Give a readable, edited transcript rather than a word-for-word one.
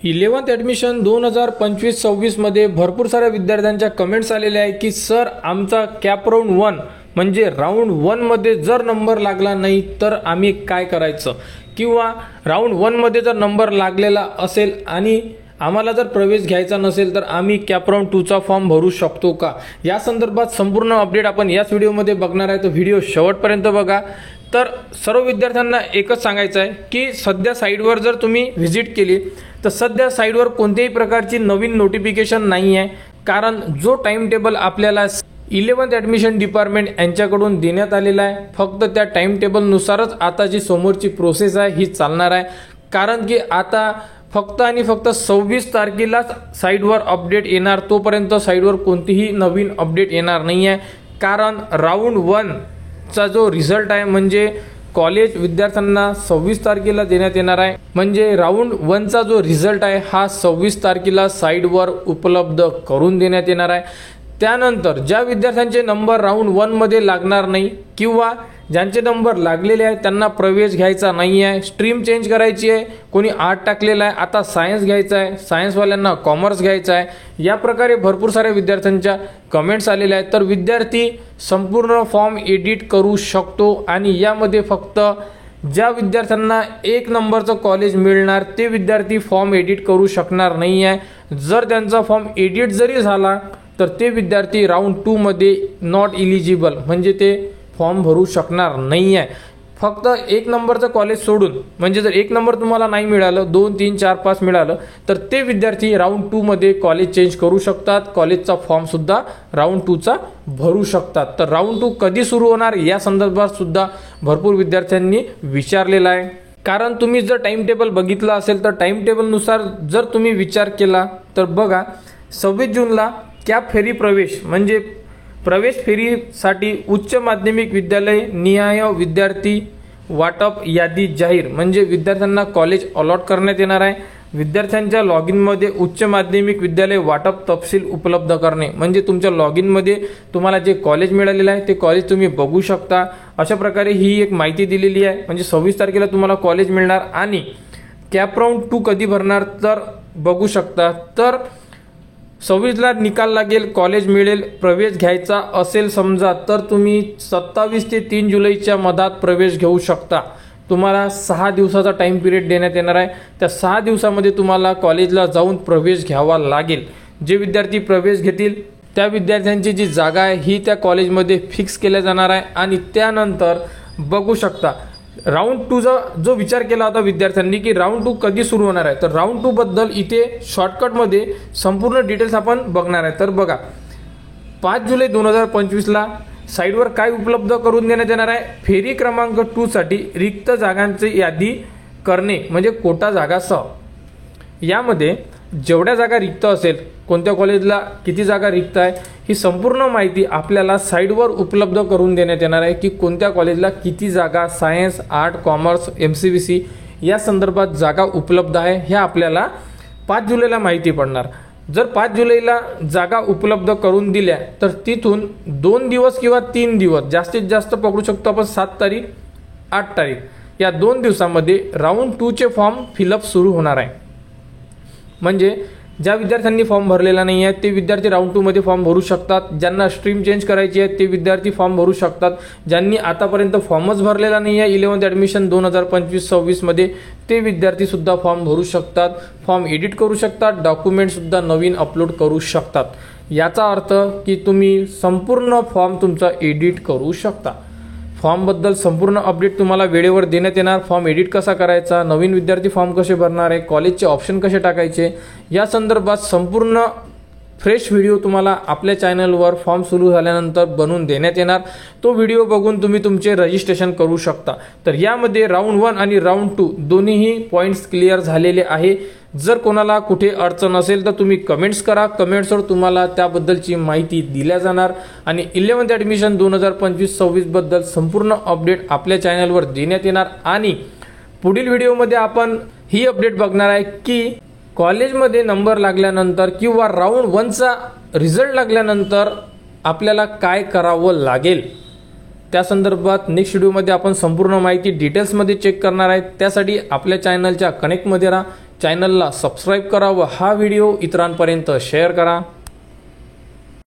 11th admission 2025-26 मध्ये भरपूर साऱ्या विद्यार्थ्यांच्या कमेंट्स आलेल्या आहे की सर आमचा कॅप राऊंड 1 म्हणजे राऊंड 1 मध्ये जर नंबर लागला नाही तर आम्ही काय करायचं, किंवा राऊंड 1 मध्ये जर नंबर लागलेला असेल आणि आम्हाला जर प्रवेश घ्यायचा नसेल तर आम्ही कॅप राऊंड 2 चा फॉर्म भरू शकतो का, या संदर्भात संपूर्ण अपडेट आपण याच व्हिडिओमध्ये बघणार आहे. तर व्हिडिओ शेवटपर्यंत बघा. तर सर्व विद्यार्थ्यांना एकच सांगायचं आहे की सध्या साईटवर जर तुम्ही व्हिजिट केली तर सध्या साईटवर कोणत्याही प्रकारची नवीन नोटिफिकेशन नाही आहे, कारण जो टाइम टेबल आपल्याला 11th ॲडमिशन डिपार्टमेंट यांच्याकडून देण्यात आलेला आहे फक्त त्या टाइम टेबलनुसारच आता जी समोरची प्रोसेस आहे ही चालणार आहे. कारण की आता फक्त आणि फक्त 26 तारखेलाच साईटवर अपडेट येणार, तोपर्यंत साईटवर कोणतीही नवीन अपडेट येणार नाही आहे. कारण राऊंड 1 चा जो रिझल्ट आहे म्हणजे कॉलेज विद्यार्थ्यांना 26 तारखेला देण्यात येणार आहे. म्हणजे राऊंड 1 चा जो रिझल्ट आहे हा 26 तारखेला साईटवर उपलब्ध करून देण्यात येणार आहे. त्यानंतर ज्या विद्यार्थ्यांचे नंबर राऊंड 1 मध्ये लागणार नाही किंवा ज्यांचे नंबर लागलेले आहेत त्यांना प्रवेश घ्यायचा नाही आहे, स्ट्रीम चेंज करायची आहे, कोणी आर्ट टाकलेला आहे आता सायन्स घ्यायचा आहे, सायन्सवाल्यांना कॉमर्स घ्यायचा आहे, या प्रकारे भरपूर साऱ्या विद्यार्थ्यांच्या कमेंट्स आलेल्या आहेत. तर विद्यार्थी संपूर्ण फॉर्म एडिट करू शकतो आणि यामध्ये फक्त ज्या विद्यार्थ्यांना 1 नंबरचं कॉलेज मिळणार ते विद्यार्थी फॉर्म एडिट करू शकणार नाही आहे. जर त्यांचा फॉर्म एडिट जरी झाला तर ते विद्यार्थी राऊंड 2 मध्ये नॉट इलिजिबल म्हणजे ते फॉर्म भरू शकणार नाही आहे. फक्त 1 नंबरचं कॉलेज सोडून, म्हणजे जर 1 नंबर तुम्हाला नाही मिळालं, 2, 3, 4, 5 मिळालं तर ते विद्यार्थी राऊंड 2 मध्ये कॉलेज चेंज करू शकतात, कॉलेजचा फॉर्म सुद्धा राऊंड 2 चा भरू शकतात. तर राऊंड 2 कधी सुरू होणार या संदर्भात सुद्धा भरपूर विद्यार्थ्यांनी विचारलेलं आहे. कारण तुम्ही जर टाइम टेबल बघितलं असेल तर टाइम टेबलनुसार जर तुम्ही विचार केला तर बघा 26 जूनला कॅप फेरी प्रवेश म्हणजे प्रवेश फेरीसाठी उच्च माध्यमिक विद्यालय निहाय विद्यार्थी वाटप यादी जाहीर म्हणजे विद्यार्थ्यांना कॉलेज अलॉट करण्यात येणार आहे. विद्यार्थ्यांच्या लॉग इनमध्ये उच्च माध्यमिक विद्यालय वाटप तपशील उपलब्ध करणे म्हणजे तुमच्या लॉग इनमध्ये तुम्हाला जे कॉलेज मिळालेलं आहे ते कॉलेज तुम्ही बघू शकता. अशा प्रकारे ही एक माहिती दिलेली आहे. म्हणजे 26 तारखेला तुम्हाला कॉलेज मिळणार आणि कॅप राऊंड 2 कधी भरणार तर बघू शकता. तर 26ला निकाल लागेल, कॉलेज मिळेल, प्रवेश घ्यायचा असेल समजा तर तुम्ही 27 ते 3 जुलैच्या मधात प्रवेश घेऊ शकता. तुम्हाला 6 दिवसाचा टाइम पिरियड देण्यात येणार आहे. त्या 6 दिवसामध्ये तुम्हाला कॉलेजला जाऊन प्रवेश घ्यावा लागेल. जे विद्यार्थी प्रवेश घेतील त्या विद्यार्थ्यांची जी जागा आहे ही त्या कॉलेजमध्ये फिक्स केल्या जाणार आहे. आणि त्यानंतर बघू शकता राऊंड 2चा जो विचार केला होता विद्यार्थ्यांनी की राऊंड 2 कधी सुरू होणार आहे, तर राऊंड 2 बद्दल इथे शॉर्टकटमध्ये संपूर्ण डिटेल्स आपण बघणार आहे. तर बघा 5 जुलै 2025ला साईटवर काय उपलब्ध करून देण्यात येणार आहे, फेरी क्रमांक 2 साठी रिक्त जागांची यादी करणे म्हणजे कोटा जागासह. यामध्ये जेवढ्या जागा रिक्त असेल, कोणत्या कॉलेजला किती जागा रिक्त आहे ही संपूर्ण माहिती आपल्याला साईटवर उपलब्ध करून देण्यात येणार आहे की कोणत्या कॉलेजला किती जागा सायन्स, आर्ट, कॉमर्स, MCVC या संदर्भात जागा उपलब्ध आहे हे आपल्याला 5 जुलैला माहिती पडणार. जर 5 जुलैला जागा उपलब्ध करून दिल्या तर तिथून 2 दिवस किंवा 3 दिवस जास्तीत जास्त पकडू शकतो आपण 7 तारीख 8 तारीख या 2 दिवसामध्ये राऊंड 2 चे फॉर्म फिलअप सुरू होणार आहे. म्हणजे ज्या विद्यार्थ्यांनी फॉर्म भरलेला नाही आहे ते विद्यार्थी राऊंड 2 मध्ये फॉर्म भरू शकतात. ज्यांना स्ट्रीम चेंज करायची आहे ते विद्यार्थी फॉर्म भरू शकतात. ज्यांनी आतापर्यंत फॉर्मच भरलेला नाही आहे 11th ॲडमिशन 2025-26 मध्ये ते विद्यार्थी सुद्धा फॉर्म भरू शकतात, फॉर्म एडिट करू शकतात, डॉक्युमेंट सुद्धा नवीन अपलोड करू शकतात. याचा अर्थ की तुम्ही संपूर्ण फॉर्म तुमचा एडिट करू शकता. फॉर्मबद्दल संपूर्ण अपडेट तुम्हाला वेळेवर देण्यात येणार. फॉर्म एडिट कसा करायचा, नवीन विद्यार्थी फॉर्म कसे भरणार आहे, कॉलेजचे ऑप्शन कसे टाकायचे या संदर्भात संपूर्ण फ्रेश व्हिडिओ तुम्हाला आपल्या चॅनलवर फॉर्म सुरू झाल्यानंतर बनवून देण्यात येणार. तो व्हिडिओ बघून तुम्ही तुमचे रजिस्ट्रेशन करू शकता. तर यामध्ये राऊंड 1 आणि राऊंड 2 दोन्हीही पॉईंट्स क्लिअर झालेले आहे. जर कोणाला कुठे अडचण असेल तर तुम्ही कमेंट्स करा, कमेंट्सवर तुम्हाला त्याबद्दलची माहिती दिल्या जाणार. आणि 11th ॲडमिशन 2025-26 बद्दल संपूर्ण अपडेट आपल्या चॅनलवर देण्यात येणार. आणि पुढील व्हिडिओमध्ये आपण ही अपडेट बघणार आहे की कॉलेजमध्ये नंबर लागल्यानंतर किंवा राऊंड 1 चा रिझल्ट लागल्यानंतर आपल्याला काय करावं लागेल त्या संदर्भात नेक्स्ट व्हिडिओमध्ये आपण संपूर्ण माहिती डिटेल्समध्ये चेक करणार आहे. त्यासाठी आपल्या चॅनलच्या कनेक्टमध्ये राहा. चॅनलला सबस्क्राईब करा व हा व्हिडिओ इतरांपर्यंत शेअर करा.